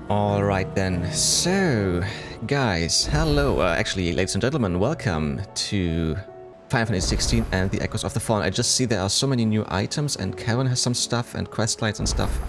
Alright then, so guys, hello, actually ladies and gentlemen, welcome to Final Fantasy 16 and the Echoes of the Fallen. I just see there are so many new items and Charon has some stuff and quest lights and stuff.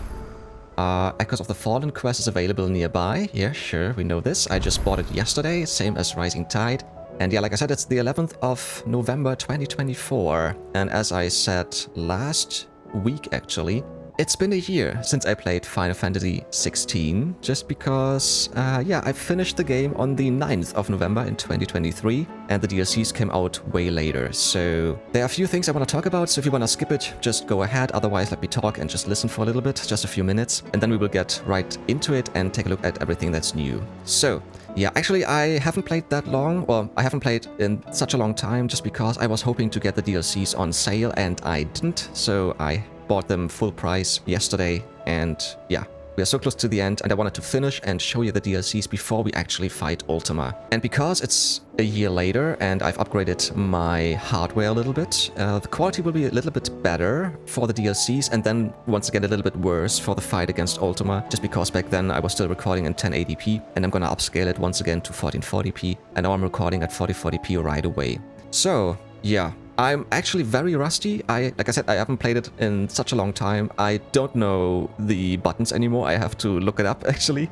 Echoes of the Fallen quest is available nearby, yeah sure, we know this. I just bought it yesterday, same as Rising Tide. And yeah, like I said, it's the 11th of November 2024. And as I said last week actually, it's been a year since I played Final Fantasy 16, just because, yeah, I finished the game on the 9th of November in 2023, and the DLCs came out way later. So there are a few things I want to talk about, so if you want to skip it, just go ahead. Otherwise, let me talk and just listen for a little bit, just a few minutes, and then we will get right into it and take a look at everything that's new. So, yeah, actually, I haven't played that long, or I haven't played in such a long time, just because I was hoping to get the DLCs on sale, and I didn't, so I bought them full price yesterday, and yeah, we are so close to the end, and I wanted to finish and show you the DLCs before we actually fight Ultima. And because it's a year later and I've upgraded my hardware a little bit, the quality will be a little bit better for the DLCs, and then once again a little bit worse for the fight against Ultima, just because back then I was still recording in 1080p, and I'm gonna upscale it once again to 1440p, and now I'm recording at 4040p right away. So yeah, I'm actually very rusty. Like I said, I haven't played it in such a long time. I don't know the buttons anymore. I have to look it up actually.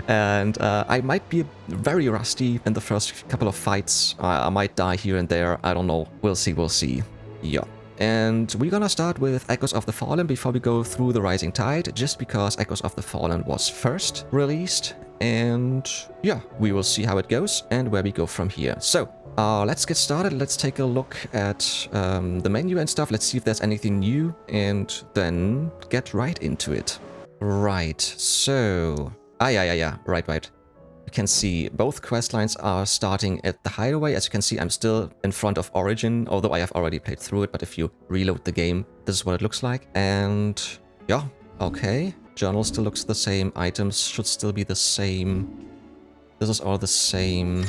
And I might be very rusty in the first couple of fights. I might die here and there. I don't know. We'll see, we'll see. Yeah. And we're gonna start with Echoes of the Fallen before we go through the Rising Tide, just because Echoes of the Fallen was first released. And yeah, we will see how it goes and where we go from here. So, let's get started. Let's take a look at the menu and stuff. Let's see if there's anything new, and then get right into it. Right, so... yeah, right. You can see both quest lines are starting at the hideaway. As you can see, I'm still in front of Origin, although I have already played through it, but if you reload the game, this is what it looks like. And yeah, okay. Journal still looks the same. Items should still be the same. This is all the same.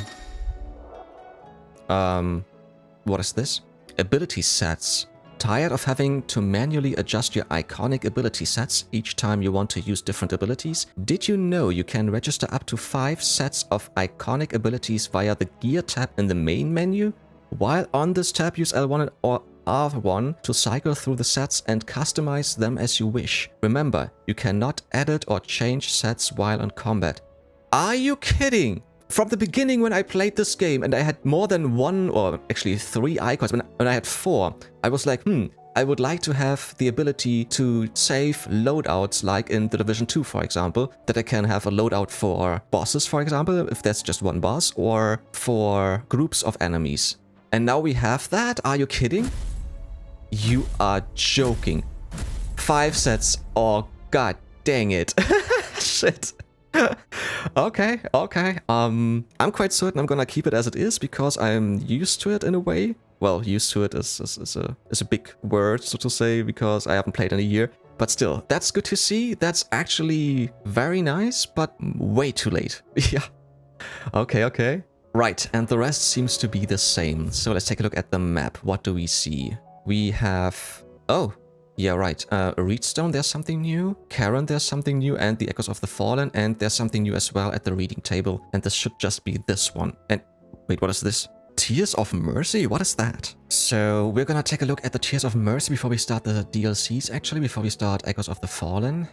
What is this? Ability sets. Tired of having to manually adjust your iconic ability sets each time you want to use different abilities? Did you know you can register up to 5 sets of iconic abilities via the Gear tab in the main menu? While on this tab, use L1 or R1 to cycle through the sets and customize them as you wish. Remember, you cannot edit or change sets while in combat. Are you kidding? From the beginning when I played this game and I had more than 1 or actually 3 icons, when I had 4, I was like, I would like to have the ability to save loadouts like in The Division 2, for example, that I can have a loadout for bosses, for example, if there's just one boss, or for groups of enemies. And now we have that? Are you kidding? You are joking. 5 sets. Oh, god dang it. Shit. Okay. I'm quite certain I'm gonna keep it as it is because I'm used to it in a way. Well, used to it is a big word, so to say, because I haven't played in a year. But still, that's good to see. That's actually very nice, but way too late. Yeah. Okay. Right, and the rest seems to be the same. So let's take a look at the map. What do we see? We have... Oh, yeah, right. Reedstone, there's something new. Charon, there's something new. And the Echoes of the Fallen. And there's something new as well at the reading table. And this should just be this one. And wait, what is this? Tears of Mercy? What is that? So we're gonna take a look at the Tears of Mercy before we start the DLCs, actually, before we start Echoes of the Fallen.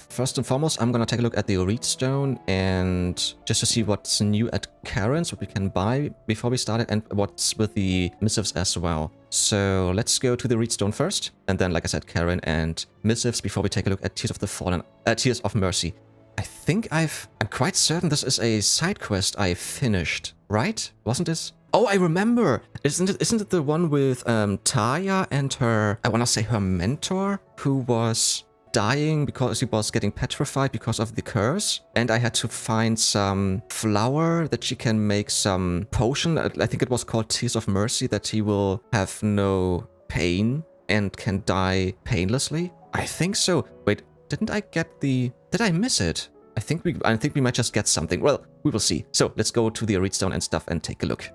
First and foremost, I'm gonna take a look at the Reedstone and just to see what's new at Charon's, what we can buy before we start it, and what's with the missives as well. So let's go to the Reedstone first, and then, like I said, Charon and missives before we take a look at Tears of the Fallen, Tears of Mercy. I think I'm quite certain this is a side quest I finished, right? Wasn't this? Oh, I remember! Isn't it the one with Taya and her, I wanna say her mentor, who was dying because he was getting petrified because of the curse? And I had to find some flower that she can make some potion. I think it was called Tears of Mercy, that he will have no pain and can die painlessly. I think so. Wait, didn't I get the... Did I miss it? I think we might just get something. Well, we will see. So let's go to the Reedstone and stuff and take a look.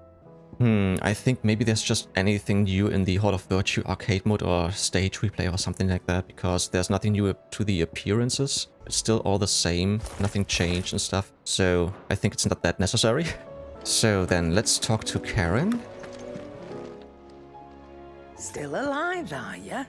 I think maybe there's just anything new in the Hall of Virtue arcade mode or stage replay or something like that, because there's nothing new to the appearances. It's still all the same, nothing changed and stuff, so I think it's not that necessary. So then, let's talk to Charon. Still alive, are ya?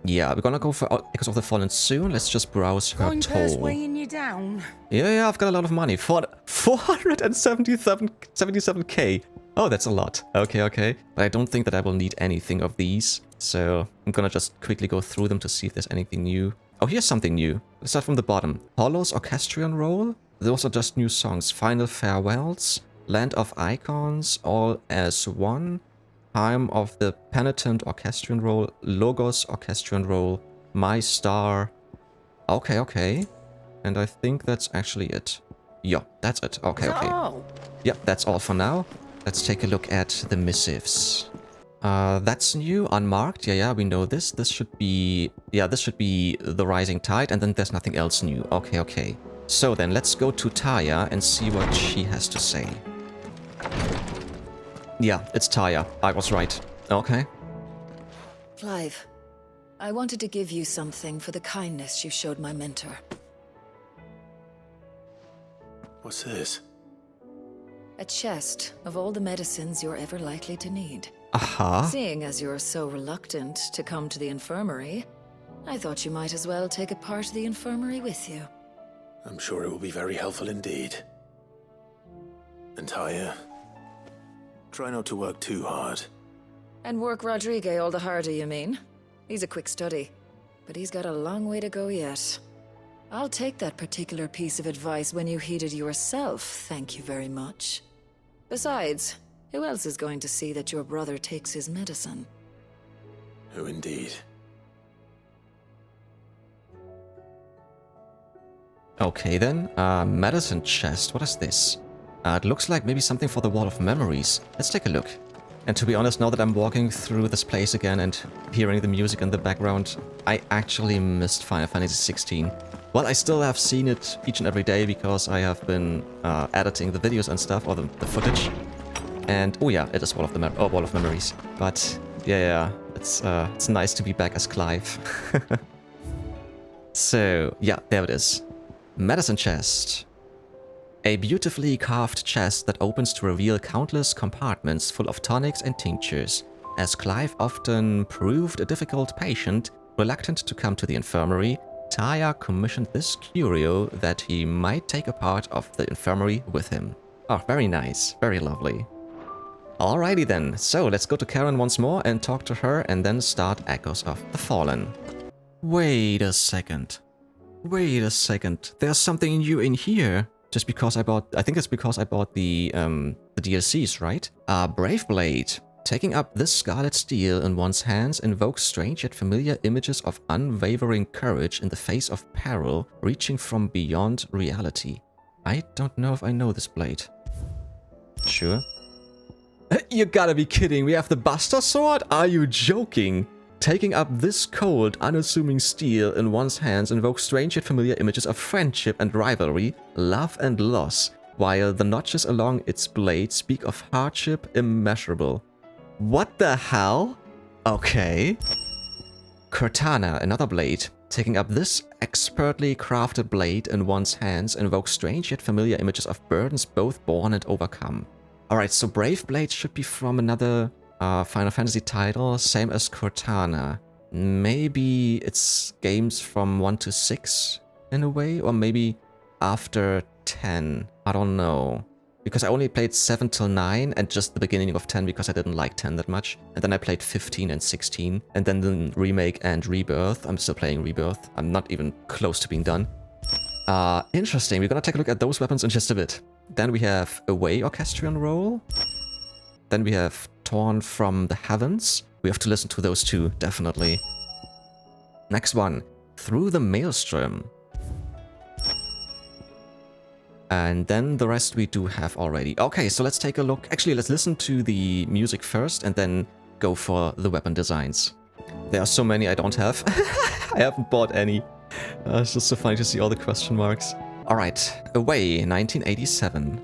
Yeah, we're gonna go for Echoes of the Fallen soon. Let's just browse her Coin purse toll. weighing you down. Yeah, I've got a lot of money. 477k. Oh, that's a lot. Okay. But I don't think that I will need anything of these. So I'm gonna just quickly go through them to see if there's anything new. Oh, here's something new. Let's start from the bottom. Hollow's Orchestrion Roll. Those are just new songs. Final Farewells. Land of Icons. All as One. Time of the Penitent Orchestrion Roll. Logos Orchestrion Roll. My Star. Okay. And I think that's actually it. Yeah, that's it. Okay. Oh, Yep, that's all for now. Let's take a look at the missives. That's new, unmarked. Yeah, we know this. This should be... Yeah, this should be the Rising Tide, and then there's nothing else new. Okay. So then, let's go to Taya and see what she has to say. Yeah, it's Taya. I was right. Okay. Clive, I wanted to give you something for the kindness you showed my mentor. What's this? A chest of all the medicines you're ever likely to need. Aha. Seeing as you're so reluctant to come to the infirmary, I thought you might as well take a part of the infirmary with you. I'm sure it will be very helpful indeed. And Taya, try not to work too hard. And work Rodrigue all the harder, you mean? He's a quick study, but he's got a long way to go yet. I'll take that particular piece of advice when you heed it yourself, thank you very much. Besides, who else is going to see that your brother takes his medicine? Who indeed? Okay then. Medicine chest. What is this? It looks like maybe something for the Wall of Memories. Let's take a look. And to be honest, now that I'm walking through this place again and hearing the music in the background, I actually missed Final Fantasy XVI. Well, I still have seen it each and every day because I have been editing the videos and stuff, or the footage. And oh yeah, it is Wall of Memories. But yeah, it's nice to be back as Clive. So yeah, there it is. Medicine chest. A beautifully carved chest that opens to reveal countless compartments full of tonics and tinctures. As Clive often proved a difficult patient, reluctant to come to the infirmary, Taya commissioned this curio that he might take a part of the infirmary with him. Oh, very nice. Very lovely. Alrighty then, so let's go to Charon once more and talk to her and then start Echoes of the Fallen. Wait a second. There's something new in here. Just because I think it's because I bought the DLCs, right? Brave Blade. Taking up this scarlet steel in one's hands invokes strange yet familiar images of unwavering courage in the face of peril, reaching from beyond reality. I don't know if I know this blade. Sure. You gotta be kidding, we have the Buster Sword? Are you joking? Taking up this cold, unassuming steel in one's hands invokes strange yet familiar images of friendship and rivalry, love and loss, while the notches along its blade speak of hardship immeasurable. What the hell? Okay. Cortana, another blade. Taking up this expertly crafted blade in one's hands invokes strange yet familiar images of burdens both borne and overcome. Alright, so Brave Blade should be from another Final Fantasy title, same as Cortana. Maybe it's games from 1 to 6 in a way, or maybe after 10. I don't know. Because I only played 7 till 9 and just the beginning of 10 because I didn't like 10 that much. And then I played 15 and 16. And then the remake and Rebirth. I'm still playing Rebirth. I'm not even close to being done. Interesting. We're gonna take a look at those weapons in just a bit. Then we have Away Orchestrion Roll. Then we have Torn from the Heavens. We have to listen to those two, definitely. Next one. Through the Maelstrom. And then the rest we do have already. Okay, so let's take a look. Actually, let's listen to the music first and then go for the weapon designs. There are so many I don't have. I haven't bought any. It's just so funny to see all the question marks. Alright, Away, 1987.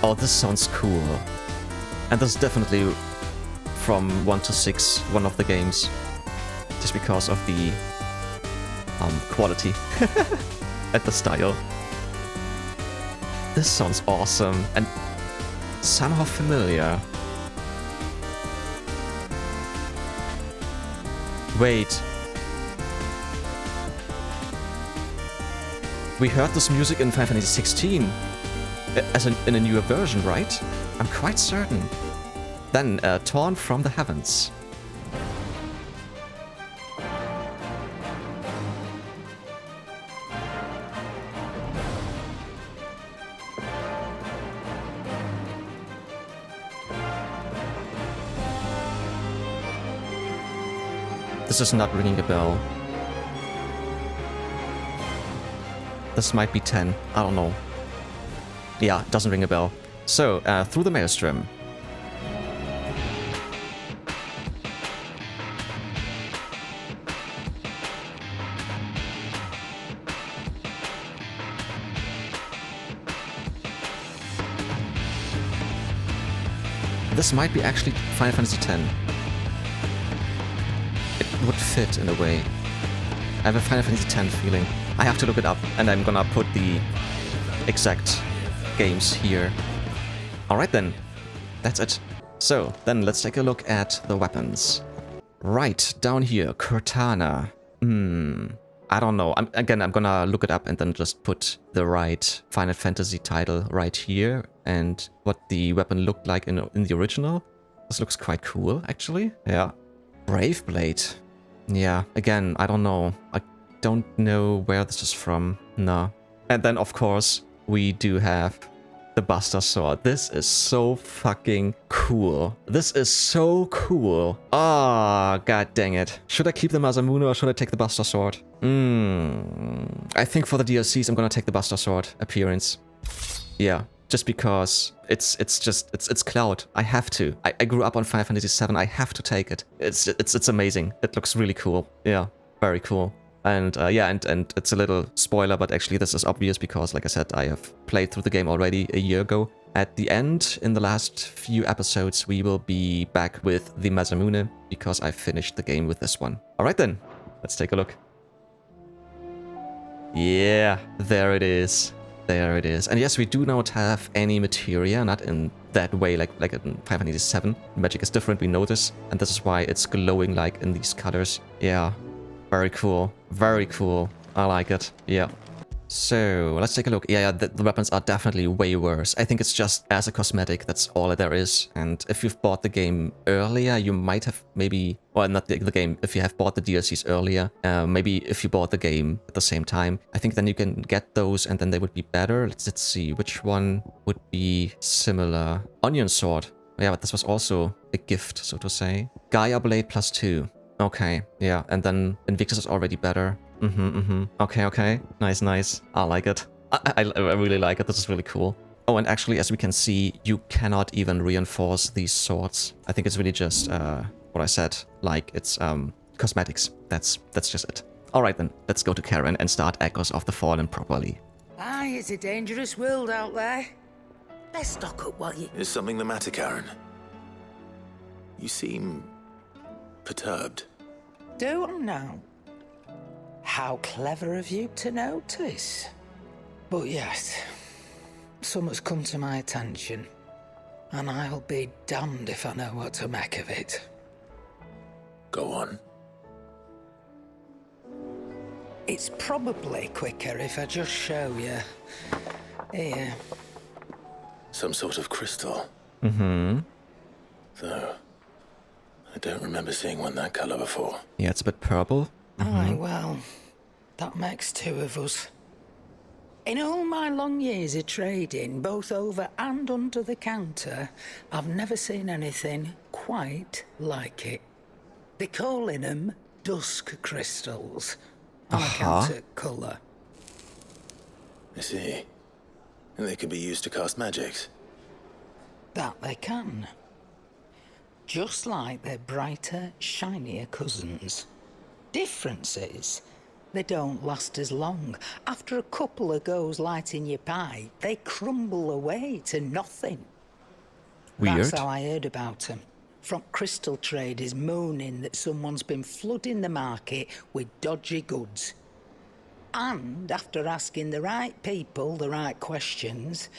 Oh, this sounds cool. And this is definitely from 1 to 6, one of the games. Just because of the quality and the style. This sounds awesome and somehow familiar. Wait. We heard this music in Final Fantasy XVI in a newer version, right? I'm quite certain. Then, Torn from the Heavens. This is not ringing a bell. This might be 10. I don't know. Yeah, it doesn't ring a bell. So, Through the Maelstrom. This might be actually Final Fantasy X. It would fit in a way. I have a Final Fantasy X feeling. I have to look it up, and I'm gonna put the exact games here. Alright then, that's it. So, then let's take a look at the weapons. Right, down here, Cortana. I don't know. I'm gonna look it up and then just put the right Final Fantasy title right here and what the weapon looked like in the original. This looks quite cool, actually. Yeah. Brave Blade. Yeah, again, I don't know. I don't know where this is from. No. And then, of course, we do have the Buster Sword. This is so fucking cool. This is so cool. Ah, god dang it. Should I keep the Masamune or should I take the Buster Sword? I think for the DLCs, I'm gonna take the Buster Sword appearance. Yeah, just because it's Cloud. I have to. I grew up on Final Fantasy VII. I have to take it. It's amazing. It looks really cool. Yeah, very cool. And yeah, and it's a little spoiler, but actually this is obvious because, like I said, I have played through the game already a year ago. At the end, in the last few episodes, we will be back with the Masamune because I finished the game with this one. Alright then, let's take a look. Yeah, there it is. There it is. And yes, we do not have any materia, not in that way like in Final Fantasy VII. Magic is different, we know this, and this is why it's glowing like in these colors. Yeah. Very cool. Very cool. I like it. Yeah. So, let's take a look. Yeah, the weapons are definitely way worse. I think it's just as a cosmetic, that's all there is. And if you've bought the game earlier, you might have maybe... Well, not the game. If you have bought the DLCs earlier, maybe if you bought the game at the same time, I think then you can get those and then they would be better. Let's see. Which one would be similar? Onion Sword. Yeah, but this was also a gift, so to say. Gaia Blade +2. Okay, yeah, and then Invictus is already better. Okay. Nice. I like it. I really like it. This is really cool. Oh, and actually, as we can see, you cannot even reinforce these swords. I think it's really just what I said. Like, it's cosmetics. That's just it. Alright then, let's go to Charon and start Echoes of the Fallen properly. Aye, it's a dangerous world out there. Let's stock up while you... Is something the matter, Charon? You seem... perturbed. Do I now? How clever of you to notice. But yes, something's come to my attention, and I'll be damned if I know what to make of it. Go on. It's probably quicker if I just show you. Here. Some sort of crystal. Though, I don't remember seeing one that color before. Yeah, it's a bit purple. Aye, well, that makes two of us. In all my long years of trading, both over and under the counter, I've never seen anything quite like it. They're calling them dusk crystals, on account of colour. I see. And they can be used to cast magics. That they can. Just like their brighter, shinier cousins. Difference is, They don't last as long. After a couple of goes lighting your pipe, they crumble away to nothing. Weird. That's how I heard about them. From crystal traders moaning that someone's been flooding the market with dodgy goods. And after asking the right people the right questions,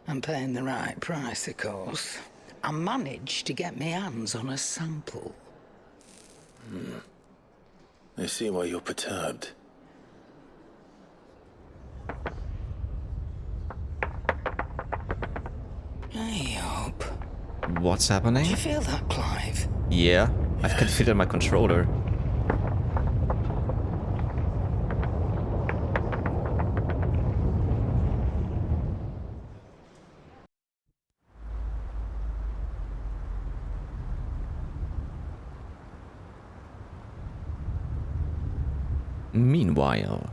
and paying the right price, of course, I managed to get my hands on a sample. I see why you're perturbed. Hey, Hope. What's Do happening? you feel that, Clive? Yeah, I've configured my controller. Meanwhile,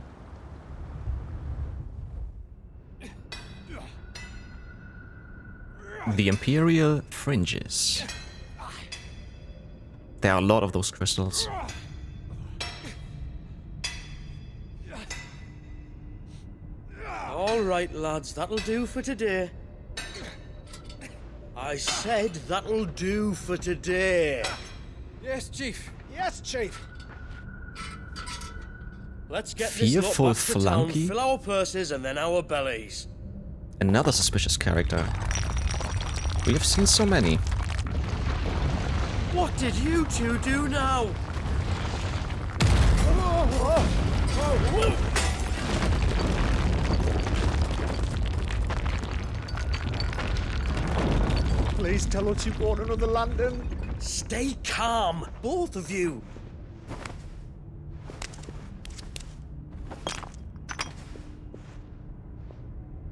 the Imperial Fringes. There are a lot of those crystals. All right, lads, that'll do for today. I said that'll do for today. Yes, Chief. Yes, Chief. Let's get this lot Fearful back to town, flunky? fill our purses and then our bellies. Another suspicious character. We have seen so many. What did you two do now? Please tell us you bought another lantern. Stay calm, both of you.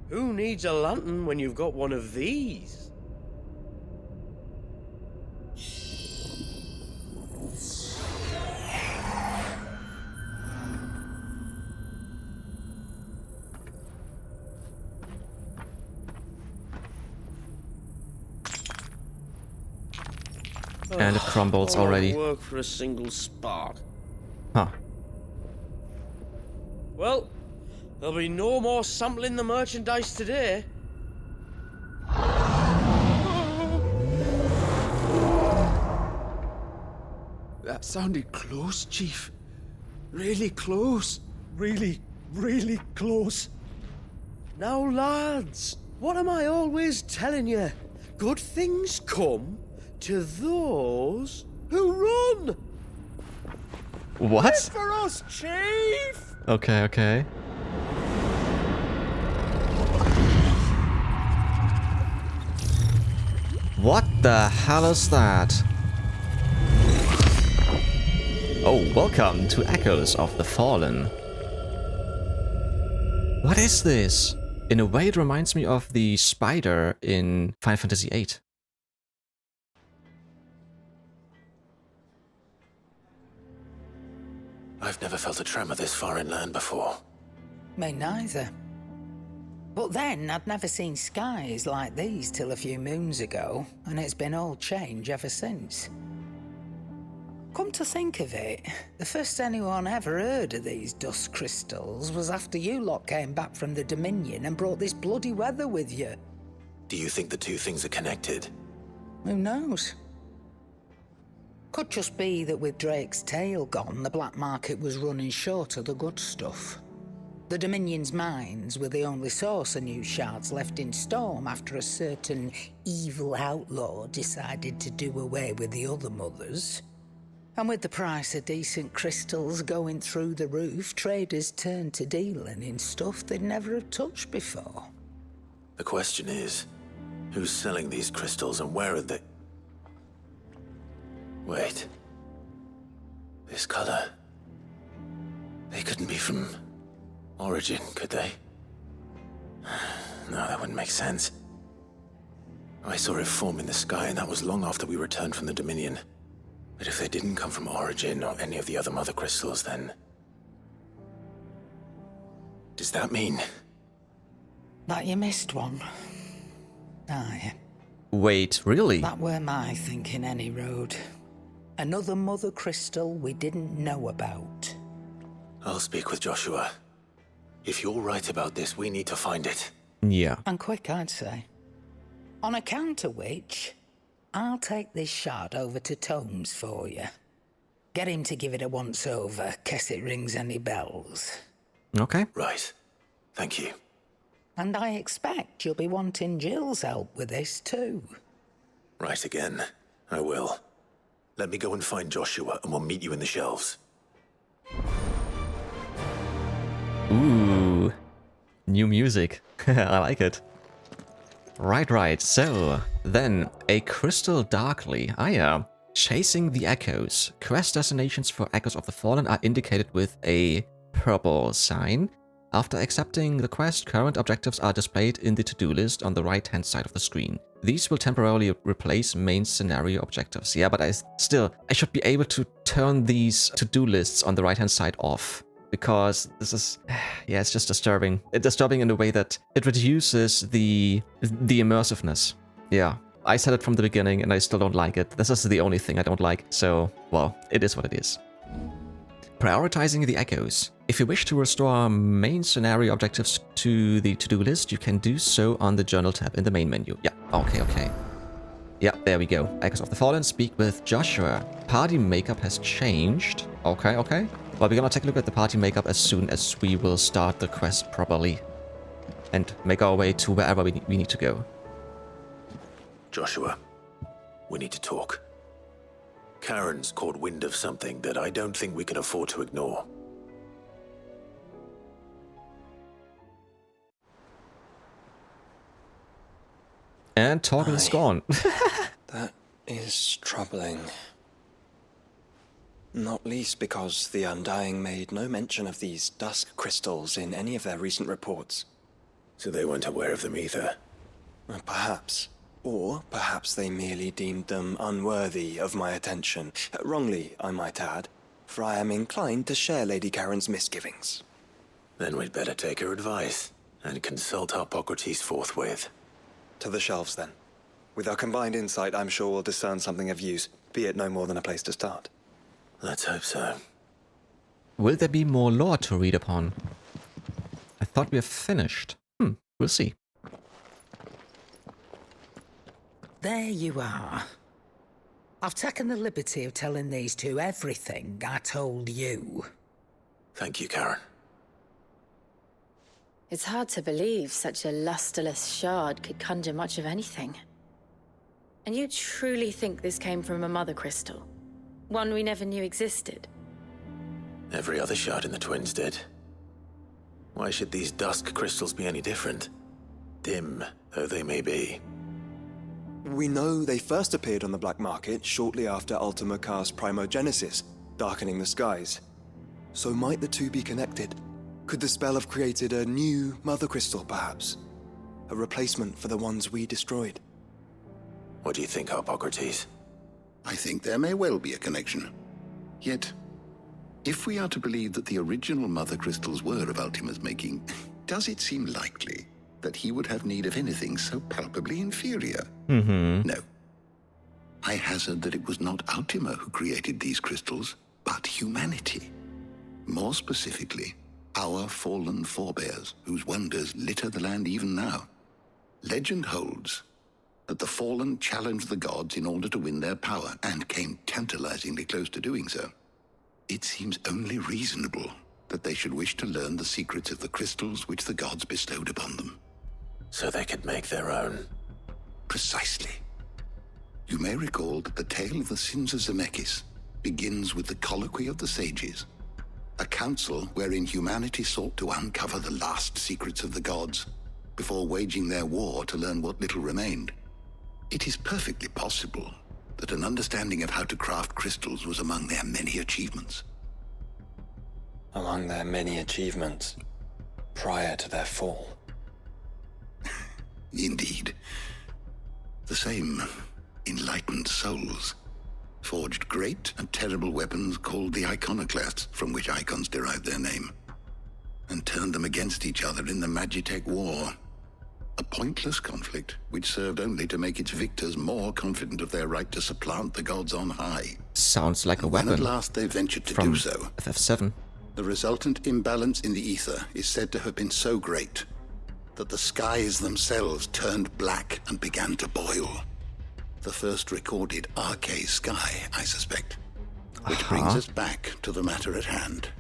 Who needs a lantern when you've got one of these? And it crumbles All already. work for a single spark. Huh. Well, there'll be no more sampling the merchandise today. That sounded close, Chief. Really close. Really, really close. Now, lads, what am I always telling you? Good things come to those who run. What? For us, Chief! Okay, okay. What the hell is that? Oh, welcome to Echoes of the Fallen. What is this? In a way, it reminds me of the spider in Final Fantasy VIII. I've never felt a tremor this far inland before. Me neither. But then I'd never seen skies like these till a few moons ago, and it's been all change ever since. Come to think of it, the first anyone ever heard of these dust crystals was after you lot came back from the Dominion and brought this bloody weather with you. Do you think the two things are connected? Who knows? Could just be that with Drake's tail gone, the black market was running short of the good stuff. The Dominion's mines were the only source of new shards left in Storm after a certain evil outlaw decided to do away with the other mothers. And with the price of decent crystals going through the roof, traders turned to dealing in stuff they'd never have touched before. The question is, who's selling these crystals and where are they? Wait. This color. They couldn't be from Origin, could they? No, that wouldn't make sense. I saw it form in the sky, and that was long after we returned from the Dominion. But if they didn't come from Origin or any of the other mother crystals, then... does that mean... That you missed one? Aye. Wait, really? That were my thinking any road. Another mother crystal we didn't know about. I'll speak with Joshua. If you're right about this, we need to find it. Yeah. And quick, I'd say. On account of which, I'll take this shard over to Tomes for you. Get him to give it a once-over, case it rings any bells. Okay. Right. Thank you. And I expect you'll be wanting Jill's help with this too. Right again. I will. Let me go and find Joshua, and we'll meet you in the shelves. Ooh. New music. I like it. Right. So, then, a crystal darkly. Chasing the echoes. Quest destinations for Echoes of the Fallen are indicated with a purple sign. After accepting the quest, current objectives are displayed in the to-do list on the right-hand side of the screen. These will temporarily replace main scenario objectives. Yeah, but I should be able to turn these to-do lists on the right-hand side off. Because this is, yeah, it's just disturbing. It's disturbing in a way that it reduces the immersiveness. Yeah, I said it from the beginning and I still don't like it. This is the only thing I don't like. So, well, it is what it is. Prioritizing the echoes. If you wish to restore main scenario objectives to the to-do list, you can do so on the journal tab in the main menu. Yeah, okay. Yeah, there we go. Echoes of the Fallen, speak with Joshua. Party makeup has changed. Okay. Well, we're gonna take a look at the party makeup as soon as we will start the quest properly. And make our way to wherever we need to go. Joshua, we need to talk. Charon's caught wind of something that I don't think we can afford to ignore. And Torgon is gone. That is troubling. Not least because the Undying made no mention of these dusk crystals in any of their recent reports. So they weren't aware of them either. Perhaps. Or perhaps they merely deemed them unworthy of my attention. Wrongly, I might add, for I am inclined to share Lady Charon's misgivings. Then we'd better take her advice and consult Hippocrates forthwith. To the shelves, then. With our combined insight, I'm sure we'll discern something of use, be it no more than a place to start. Let's hope so. Will there be more lore to read upon? I thought we have finished. We'll see. There you are. I've taken the liberty of telling these two everything I told you. Thank you, Charon. It's hard to believe such a lusterless shard could conjure much of anything. And you truly think this came from a mother crystal? One we never knew existed? Every other shard in the Twins did. Why should these dusk crystals be any different? Dim though they may be. We know they first appeared on the black market shortly after Ultima cast Primogenesis, darkening the skies. So might the two be connected? Could the spell have created a new mother crystal, perhaps? A replacement for the ones we destroyed? What do you think, Hippocrates? I think there may well be a connection. Yet, if we are to believe that the original mother crystals were of Ultima's making, does it seem likely that he would have need of anything so palpably inferior? No. I hazard that it was not Ultima who created these crystals, but humanity. More specifically, our fallen forebears, whose wonders litter the land even now. Legend holds that the fallen challenged the gods in order to win their power, and came tantalizingly close to doing so. It seems only reasonable that they should wish to learn the secrets of the crystals which the gods bestowed upon them. So they could make their own. Precisely. You may recall that the tale of the sins of Zemeckis begins with the colloquy of the sages, a council wherein humanity sought to uncover the last secrets of the gods before waging their war to learn what little remained. It is perfectly possible that an understanding of how to craft crystals was among their many achievements. Among their many achievements, prior to their fall. Indeed. The same enlightened souls forged great and terrible weapons called the iconoclasts, from which icons derived their name, and turned them against each other in the Magitech War. A pointless conflict which served only to make its victors more confident of their right to supplant the gods on high. Sounds like a When weapon at last they ventured to from do so, FF7. The resultant imbalance in the ether is said to have been so great that the skies themselves turned black and began to boil. The first recorded Arche sky, I suspect. Which brings us back to the matter at hand.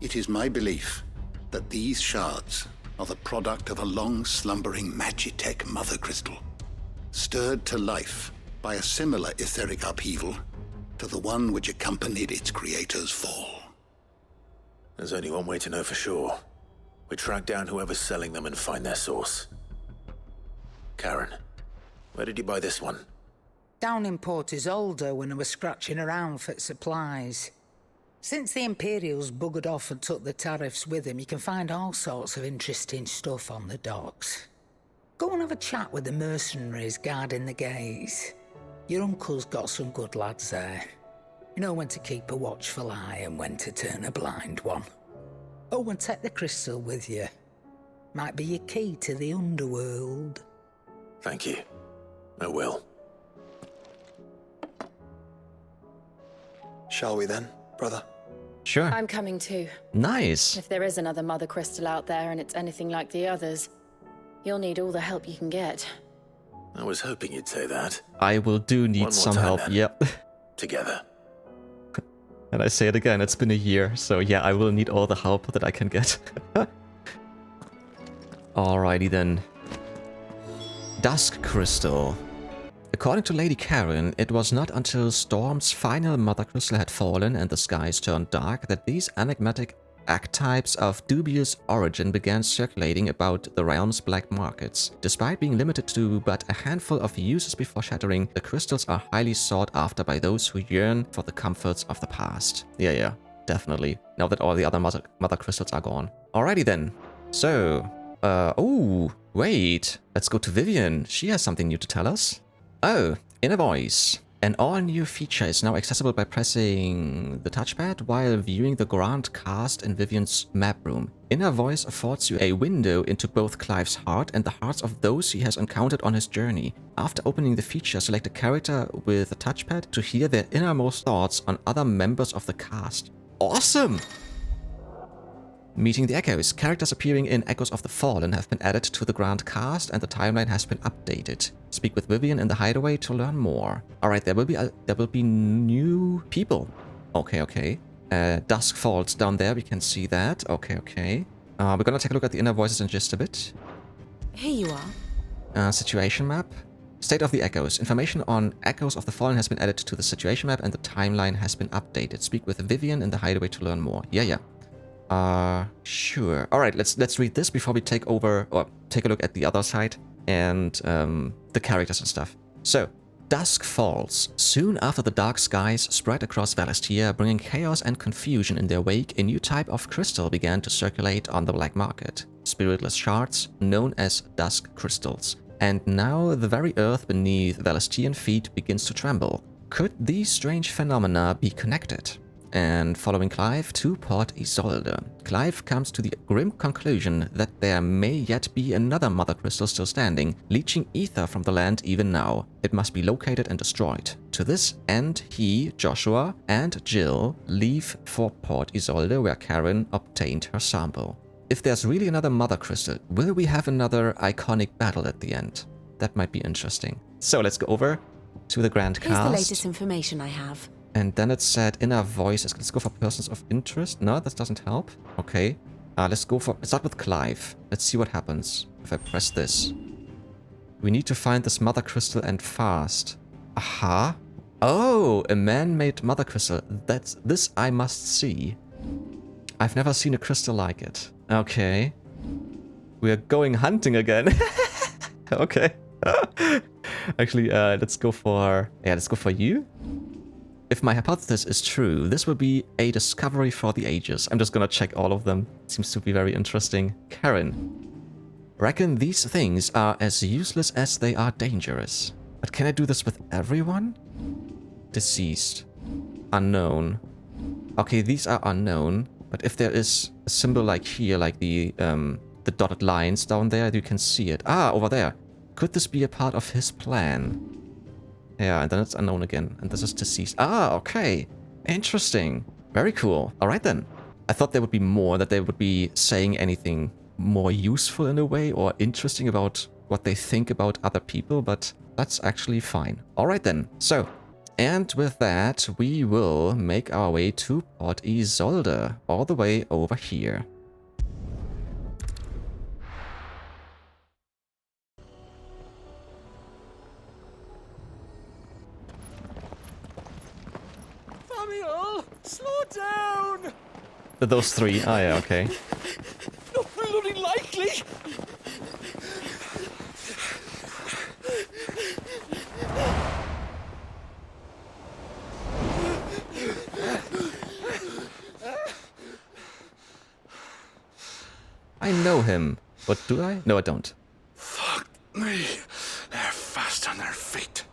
It is my belief that these shards are the product of a long-slumbering Magitech mother crystal, stirred to life by a similar etheric upheaval to the one which accompanied its creator's fall. There's only one way to know for sure. We track down whoever's selling them and find their source. Charon, where did you buy this one? Down in Port Isolde when I was scratching around for supplies. Since the Imperials buggered off and took the tariffs with them, you can find all sorts of interesting stuff on the docks. Go and have a chat with the mercenaries guarding the gates. Your uncle's got some good lads there. You know when to keep a watchful eye and when to turn a blind one. Oh, and take the crystal with you. Might be your key to the underworld. Thank you. I will. Shall we then, brother? Sure. I'm coming too. Nice. If there is another mother crystal out there and it's anything like the others, you'll need all the help you can get. I was hoping you'd say that. I will do need some help. Then. Yep. Together. And I say it again, it's been a year, so yeah, I will need all the help that I can get. Alrighty then. Dusk Crystal. According to Lady Charon, it was not until Storm's final mother crystal had fallen and the skies turned dark that these enigmatic archetypes of dubious origin began circulating about the realm's black markets. Despite being limited to but a handful of uses before shattering, the crystals are highly sought after by those who yearn for the comforts of the past. Yeah, definitely. Now that all the other mother crystals are gone. Alrighty then. So, oh, wait. Let's go to Vivian. She has something new to tell us. Oh, Inner Voice. An all-new feature is now accessible by pressing the touchpad while viewing the grand cast in Vivian's map room. Inner Voice affords you a window into both Clive's heart and the hearts of those he has encountered on his journey. After opening the feature, select a character with a touchpad to hear their innermost thoughts on other members of the cast. Awesome! Meeting the Echoes. Characters appearing in Echoes of the Fallen have been added to the grand cast and the timeline has been updated. Speak with Vivian in the hideaway to learn more. Alright, there will be new people. Okay. Dusk Falls down there, we can see that. Okay. We're gonna take a look at the Inner Voices in just a bit. Here you are. Situation map. State of the Echoes. Information on Echoes of the Fallen has been added to the situation map and the timeline has been updated. Speak with Vivian in the hideaway to learn more. Yeah. Sure. Alright, let's read this before we take over, or take a look at the other side and the characters and stuff. So, dusk falls. Soon after the dark skies spread across Valistia, bringing chaos and confusion in their wake, a new type of crystal began to circulate on the black market. Spiritless shards, known as dusk crystals. And now the very earth beneath Valistian feet begins to tremble. Could these strange phenomena be connected? And following Clive to Port Isolde, Clive comes to the grim conclusion that there may yet be another mother crystal still standing, leaching ether from the land even now. It must be located and destroyed. To this end, he, Joshua, and Jill leave for Port Isolde where Charon obtained her sample. If there's really another mother crystal, will we have another iconic battle at the end? That might be interesting. So let's go over to the Grand Cast. Here's the latest information I have. And then it said Inner Voices. Let's go for persons of interest. No, that doesn't help. Okay. Let's start with Clive. Let's see what happens if I press this. We need to find this mother crystal and fast. Aha. Oh, a man-made mother crystal. This I must see. I've never seen a crystal like it. Okay. We're going hunting again. Okay. Actually, let's go for you. If my hypothesis is true, this will be a discovery for the ages. I'm just gonna check all of them. Seems to be very interesting. Charon. Reckon these things are as useless as they are dangerous. But can I do this with everyone? Deceased. Unknown. Okay, these are unknown. But if there is a symbol like here, like the dotted lines down there, you can see it. Ah, over there. Could this be a part of his plan? Yeah, and then it's unknown again. And this is deceased. Ah, okay. Interesting. Very cool. All right then. I thought there would be more, that they would be saying anything more useful in a way or interesting about what they think about other people, but that's actually fine. All right then. So, and with that, we will make our way to Port Isolde, all the way over here. Samuel, slow down! Those three? Oh yeah, okay. Not bloody likely! I know him, but do I? No, I don't. Fuck me. They're fast on their feet.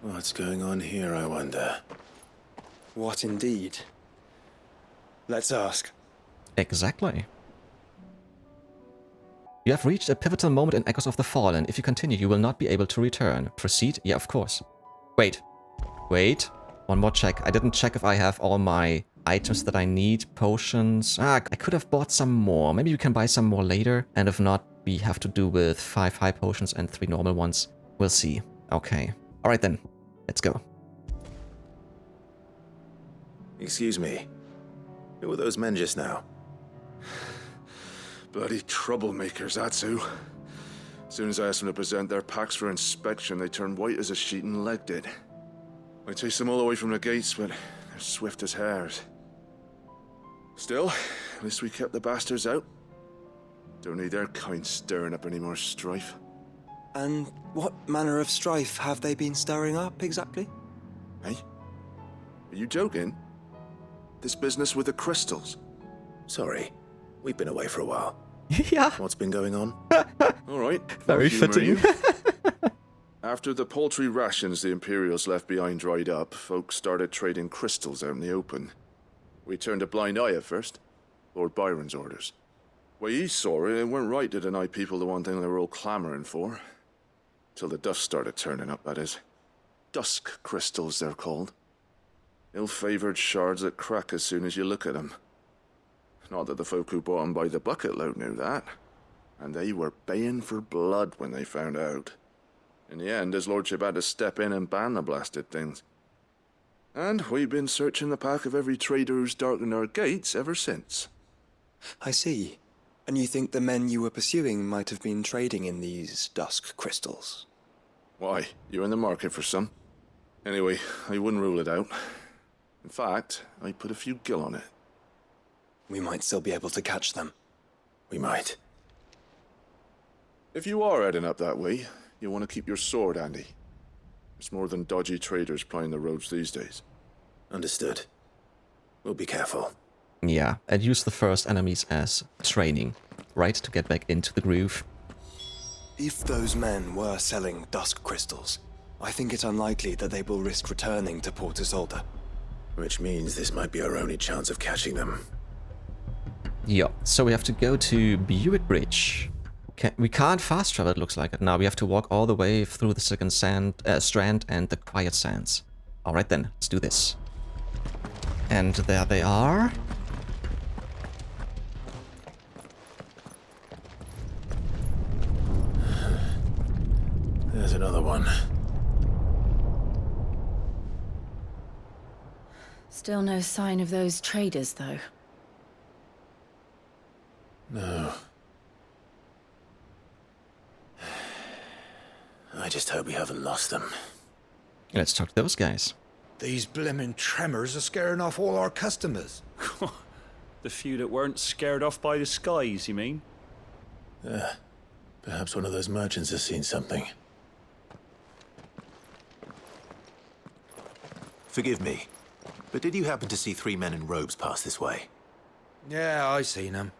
What's going on here, I wonder? What indeed? Let's ask. Exactly. You have reached a pivotal moment in Echoes of the Fallen. If you continue, you will not be able to return. Proceed? Yeah, of course. Wait. Wait. One more check. I didn't check if I have all my items that I need. Potions. I could have bought some more. Maybe we can buy some more later. And if not, we have to do with 5 high potions and 3 normal ones. We'll see. Okay. Alright then. Let's go. Excuse me. Who were those men just now? Bloody troublemakers, that's who. As soon as I asked them to present their packs for inspection, they turned white as a sheet and legged it. I chased them all away from the gates, but they're swift as hares. Still, at least we kept the bastards out. Don't need their kind stirring up any more strife. And what manner of strife have they been stirring up, exactly? Hey? Are you joking? This business with the crystals? Sorry, we've been away for a while. Yeah. What's been going on? All right. Very I'll humor fitting. you. After the paltry rations the Imperials left behind dried up, folks started trading crystals out in the open. We turned a blind eye at first. Lord Byron's orders. Way he saw it, it weren't right to deny people the one thing they were all clamoring for. Till the dust started turning up, that is. Dusk crystals, they're called. Ill-favored shards that crack as soon as you look at them. Not that the folk who bought them by the bucket load knew that. And they were baying for blood when they found out. In the end, his lordship had to step in and ban the blasted things. And we've been searching the pack of every trader who's darkened our gates ever since. I see. And you think the men you were pursuing might have been trading in these dusk crystals? Why, you're in the market for some. Anyway, I wouldn't rule it out. In fact, I put a few gil on it. We might still be able to catch them. We might. If you are heading up that way, you'll want to keep your sword handy. There's more than dodgy traders plying the roads these days. Understood. We'll be careful. Yeah, and use the first enemies as training, right? To get back into the groove. If those men were selling dusk crystals, I think it's unlikely that they will risk returning to Port Isolde. Which means this might be our only chance of catching them. Yeah, so we have to go to Buick Bridge. We can't fast travel, it looks like it. Now we have to walk all the way through the Second Strand and the Quiet Sands. Alright then, let's do this. And there they are. There's another one. Still no sign of those traders, though. No. I just hope we haven't lost them. Let's talk to those guys. These blimmin' tremors are scaring off all our customers. The few that weren't scared off by the skies, you mean? Perhaps one of those merchants has seen something. Forgive me, but did you happen to see 3 men in robes pass this way? Yeah, I seen them.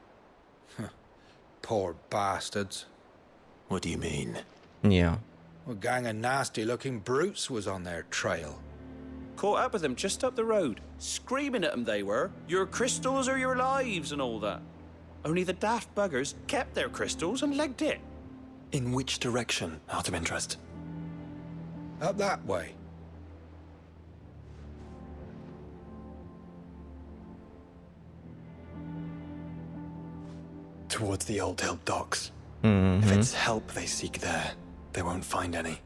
Poor bastards. What do you mean? Yeah. A gang of nasty-looking brutes was on their trail. Caught up with them just up the road, screaming at them they were, your crystals are your lives and all that. Only the daft buggers kept their crystals and legged it. In which direction, out of interest? Up that way. towards the Old Hill docks. Mm-hmm. If it's help they seek there, they won't find any.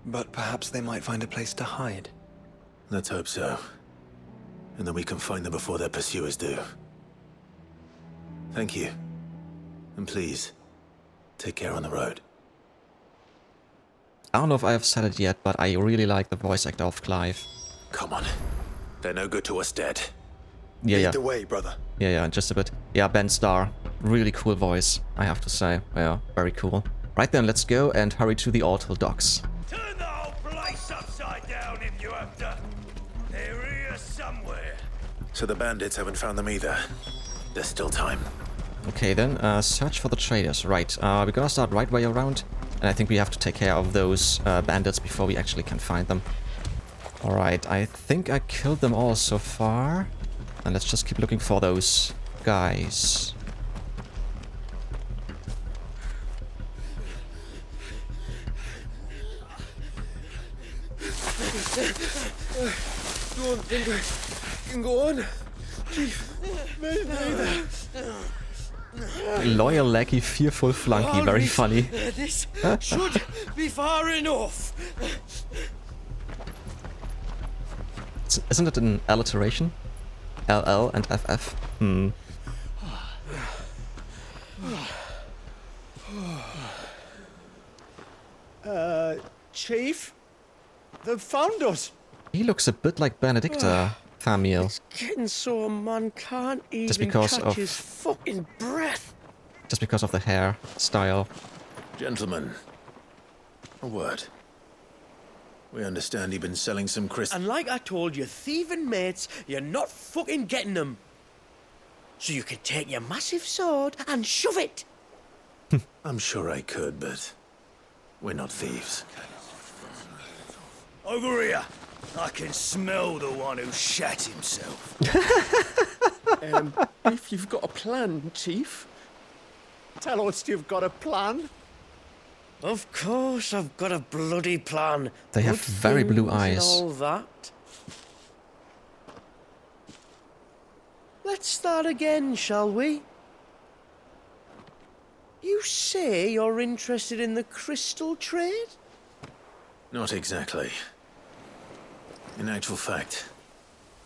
But perhaps they might find a place to hide. Let's hope so. And then we can find them before their pursuers do. Thank you. And please, take care on the road. I don't know if I have said it yet, but I really like the voice actor of Clive. Come on. They're no good to us dead. Yeah, Lead the way, brother. Yeah, just a bit. Yeah, Ben Starr. Really cool voice, I have to say. Yeah, very cool. Right then, let's go and hurry to the Old Hill docks. Turn the whole place upside down if you have to. They're here somewhere. So the bandits haven't found them either. There's still time. Okay then, search for the traders. Right, we're gonna start right way around. And I think we have to take care of those bandits before we actually can find them. Alright, I think I killed them all so far. And let's just keep looking for those guys. Don't think I can go on. Chief, maybe. Loyal Lackey, fearful flunky, very funny. This should be far enough. Isn't it an alliteration? LL and FF? Hmm. Chief? They've found us. He looks a bit like Benedicta, Famiel. It's getting so a man can't even because catch of- his fucking breath. Just because of the hair style. Gentlemen, a word. We understand you've been selling some crystals. And like I told your thieving mates, you're not fucking getting them. So you can take your massive sword and shove it. I'm sure I could, but we're not thieves. Over here. I can smell the one who shat himself. If you've got a plan, Chief, tell us you've got a plan. Of course I've got a bloody plan. They have Good very blue things and eyes. all that. Let's start again, shall we? You say you're interested in the crystal trade? Not exactly. In actual fact,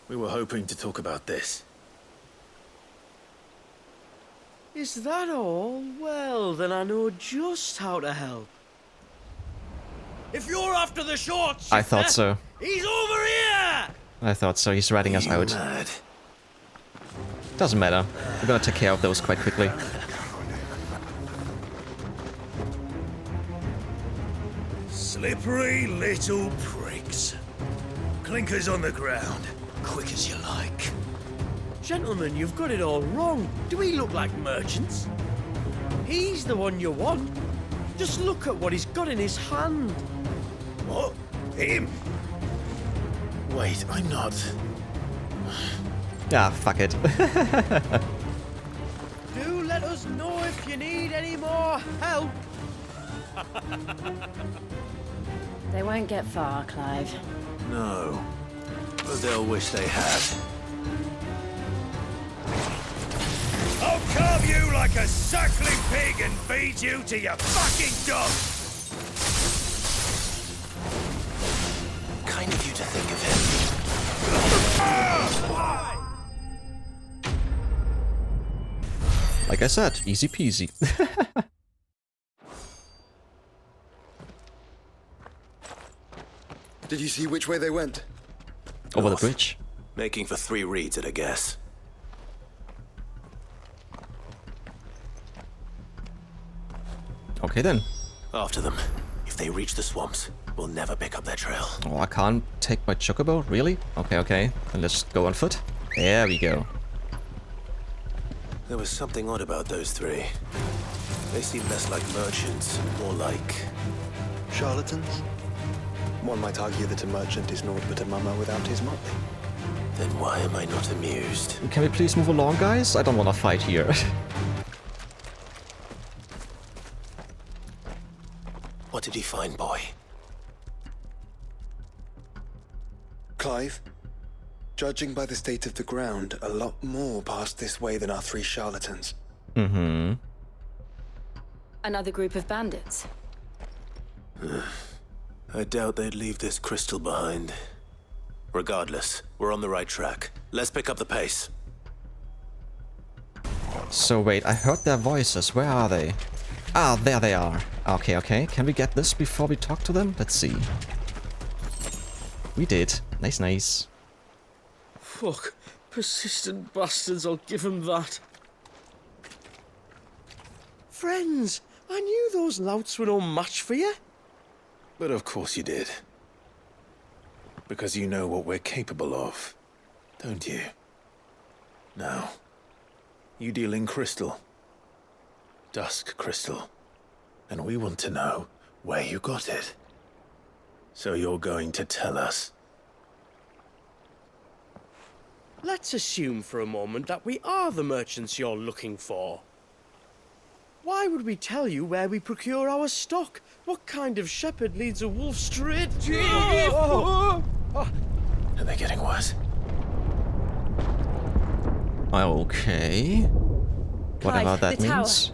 we were hoping to talk about this. Is that all? Well, then I know just how to help. If you're after the shorts, I thought so. he's over here! I thought so. He's ratting us out. Mad. Doesn't matter. We're gonna take care of those quite quickly. Slippery little pricks. Clinkers on the ground. Quick as you like. Gentlemen, you've got it all wrong. Do we look like merchants? He's the one you want. Just look at what he's got in his hand. What? Him? Wait, I'm not. Ah, fuck it. Do let us know if you need any more help. They won't get far, Clive. No. But they'll wish they had. I'll carve you like a suckling pig and feed you to your fucking dog! Kind of you to think of him. Like I said, easy peasy. Did you see which way they went? Over the bridge. Making for 3 reads at a guess. Okay then. After them. If they reach the swamps, we'll never pick up their trail. Oh, I can't take my chocobo? Really? Okay. Then let's go on foot. There we go. There was something odd about those 3. They seemed less like merchants, more like... Charlatans? One might argue that a merchant is naught but a mummer without his motley. Then why am I not amused? Can we please move along, guys? I don't want to fight here. What did he find, boy? Clive, judging by the state of the ground, a lot more passed this way than our 3 charlatans. Mm-hmm. Another group of bandits? I doubt they'd leave this crystal behind. Regardless, we're on the right track. Let's pick up the pace. So wait, I heard their voices. Where are they? Ah, there they are. Okay, okay. Can we get this before we talk to them? Let's see. We did. Nice, nice. Fuck. Persistent bastards, I'll give them that. Friends, I knew those louts were no match for you. But of course you did. Because you know what we're capable of, don't you? Now, you deal in crystal. Dusk crystal. And we want to know where you got it. So you're going to tell us. Let's assume for a moment that we are the merchants you're looking for. Why would we tell you where we procure our stock? What kind of shepherd leads a wolf straight to... Are they getting worse? Okay. Whatever that means.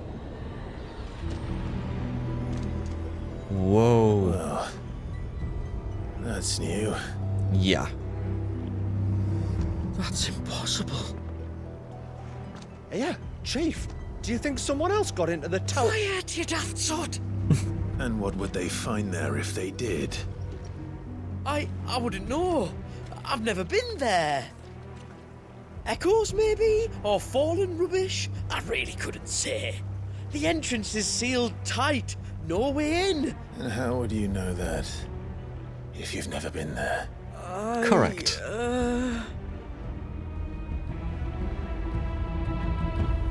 Whoa. Well, that's new. Yeah. That's impossible. Yeah, Chief. Do you think someone else got into the tower? Quiet, you daft sot! And what would they find there if they did? I wouldn't know. I've never been there. Echoes, maybe? Or fallen rubbish? I really couldn't say. The entrance is sealed tight. No way in. And how would you know that if you've never been there? Correct.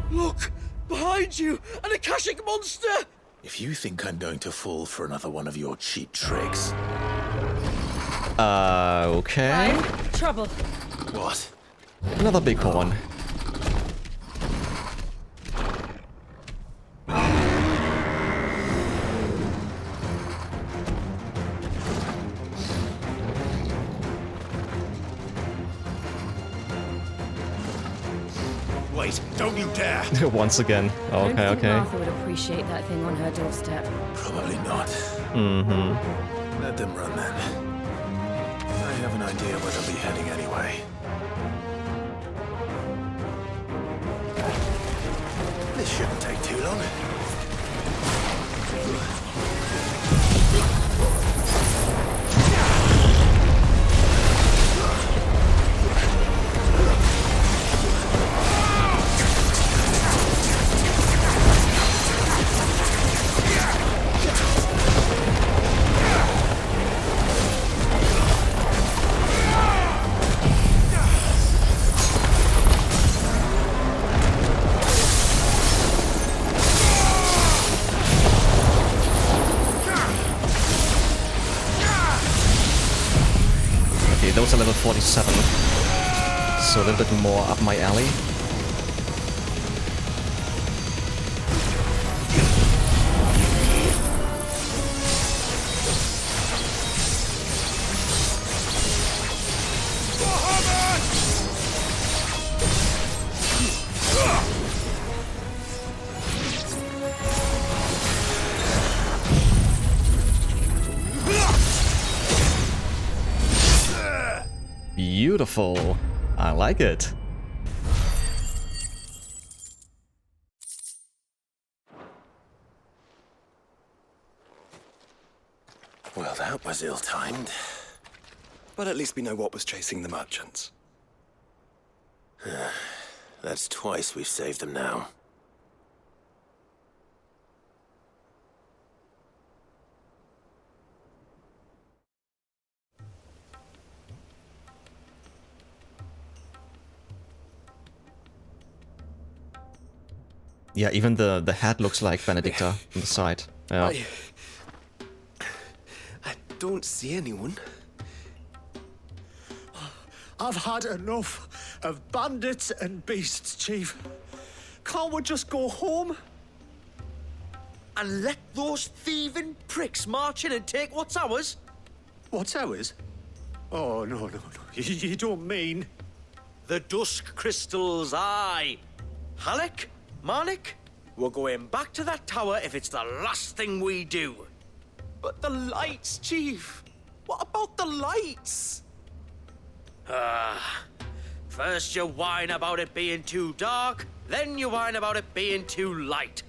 Look! Behind you! An Akashic monster! If you think I'm going to fall for another one of your cheap tricks... Okay. Trouble. What? Another big one. Wait, don't you dare! Once again. I don't Okay, think okay. Martha would appreciate that thing on her doorstep. Probably not. Mm-hmm. Let them run then. I have an idea where they'll be heading anyway. This shouldn't take too long. Those are level 47, so a little bit more up my alley. Beautiful. I like it. Well, that was ill-timed. But at least we know what was chasing the merchants. That's twice we've saved them now. Yeah, even the head looks like Benedicta on the side. Yeah. I don't see anyone. I've had enough of bandits and beasts, Chief. Can't we just go home? And let those thieving pricks march in and take what's ours? What's ours? Oh, no. You don't mean... The dusk crystals, aye. Halleck? Marnik? We're going back to that tower if it's the last thing we do. But the lights, Chief! What about the lights? First you whine about it being too dark, then you whine about it being too light.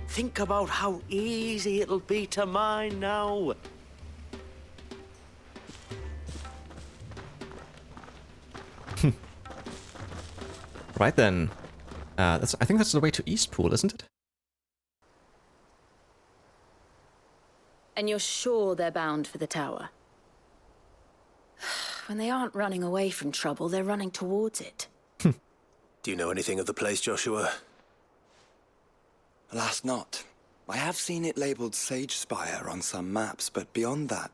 Think about how easy it'll be to mine now. Right then. I think that's the way to Eastpool, isn't it? And you're sure they're bound for the tower? When they aren't running away from trouble, they're running towards it. Do you know anything of the place, Joshua? Alas, not. I have seen it labeled Sagespire on some maps, but beyond that,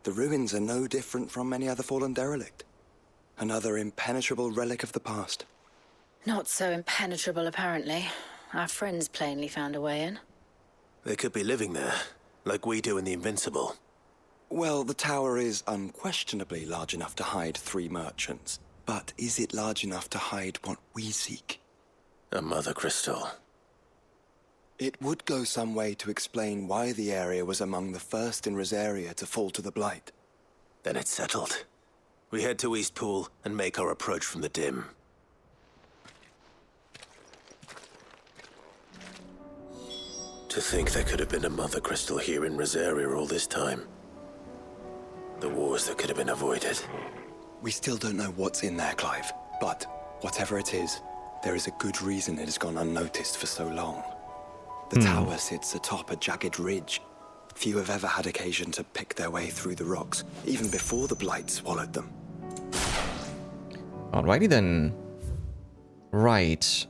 the ruins are no different from any other fallen derelict. Another impenetrable relic of the past. Not so impenetrable, apparently. Our friends plainly found a way in. They could be living there, like we do in the Invincible. Well, the tower is unquestionably large enough to hide 3 merchants. But is it large enough to hide what we seek? A mother crystal. It would go some way to explain why the area was among the first in Rosaria to fall to the Blight. Then it's settled. We head to Eastpool and make our approach from the dim. To think there could have been a mother crystal here in Rosaria all this time. The wars that could have been avoided. We still don't know what's in there, Clive. But whatever it is, there is a good reason it has gone unnoticed for so long. The tower sits atop a jagged ridge. Few have ever had occasion to pick their way through the rocks, even before the Blight swallowed them. Alrighty then. Right.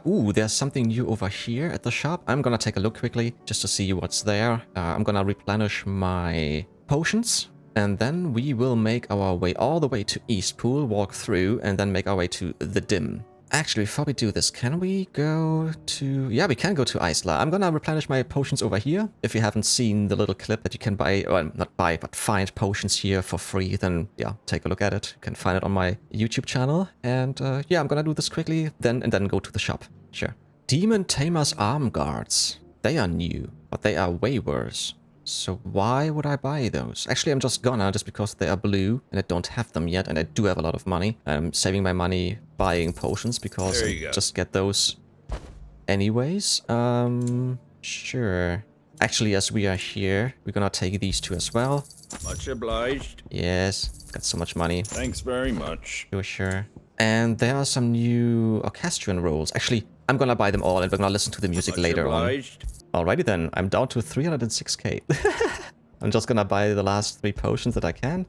Ooh, there's something new over here at the shop. I'm gonna take a look quickly, just to see what's there. I'm gonna replenish my potions. And then we will make our way all the way to Eastpool, walk through, and then make our way to the Dim. Actually, before we do this, can we go to... Yeah, we can go to Isla. I'm gonna replenish my potions over here. If you haven't seen the little clip that you can buy, well, not buy, but find potions here for free, then yeah, take a look at it. You can find it on my YouTube channel. And yeah, I'm gonna do this quickly, and then go to the shop. Sure. Demon Tamer's Arm Guards. They are new, but they are way worse. So why would I buy those? Actually, I'm just gonna, just because they are blue and I don't have them yet, and I do have a lot of money. I'm saving my money buying potions because I just get those anyways. Sure. Actually, as we are here, we're gonna take these 2 as well. Much obliged. Yes, got so much money. Thanks very much. Sure. And there are some new orchestrion rolls. Actually, I'm gonna buy them all and we're gonna listen to the music later on. Alrighty then, I'm down to 306k. I'm just gonna buy the last 3 potions that I can.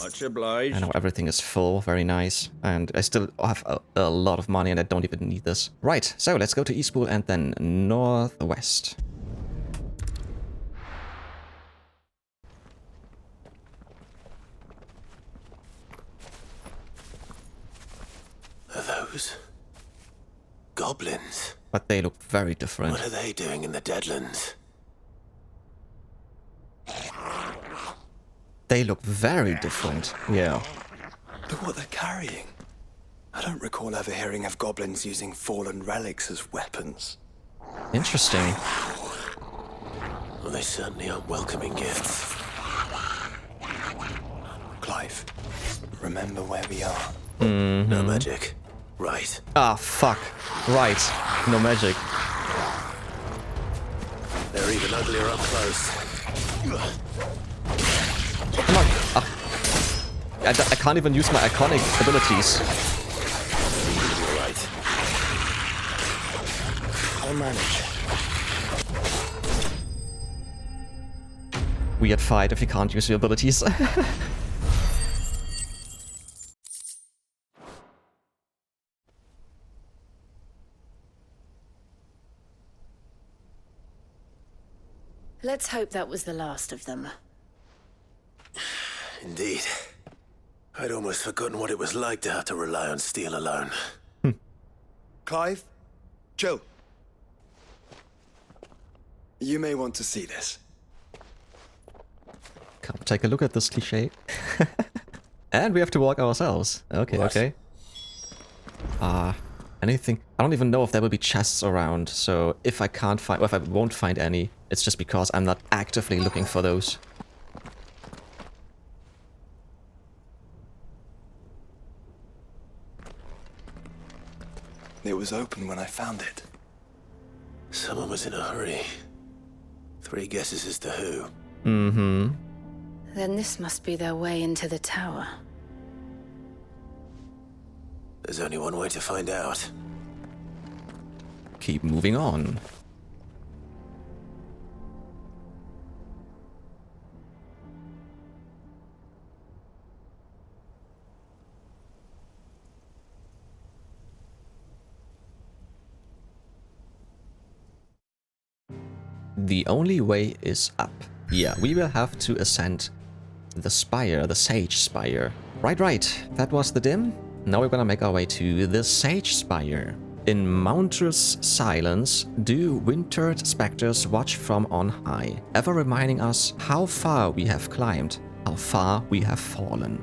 Much obliged. I know everything is full, very nice. And I still have a lot of money and I don't even need this. Right, so let's go to Eastpool and then northwest. Are those goblins? But they look very different. What are they doing in the Deadlands? They look very different, yeah. Look what they're carrying. I don't recall ever hearing of goblins using fallen relics as weapons. Interesting. Well, they certainly aren't welcoming gifts. Clive, remember where we are. No magic. Right. Ah, fuck. Right. No magic. They're even uglier up close. Come on. Ah. I can't even use my iconic abilities. You're right. I'll manage. Weird fight if you can't use your abilities. Let's hope that was the last of them. Indeed. I'd almost forgotten what it was like to have to rely on steel alone. Clive? Joe? You may want to see this. Come take a look at this cliché. And we have to walk ourselves. Okay, What? okay. anything. I don't even know if there will be chests around, so if I can't find, or if I won't find any, it's just because I'm not actively looking for those. It was open when I found it. Someone was in a hurry. 3 guesses as to who. Mm-hmm. Then this must be their way into the tower. There's only one way to find out. Keep moving on. The only way is up. Yeah, we will have to ascend the spire, the Sagespire. Right, that was the dim. Now we're gonna make our way to the Sagespire. In mountainous silence, do wintered specters watch from on high, ever reminding us how far we have climbed, how far we have fallen.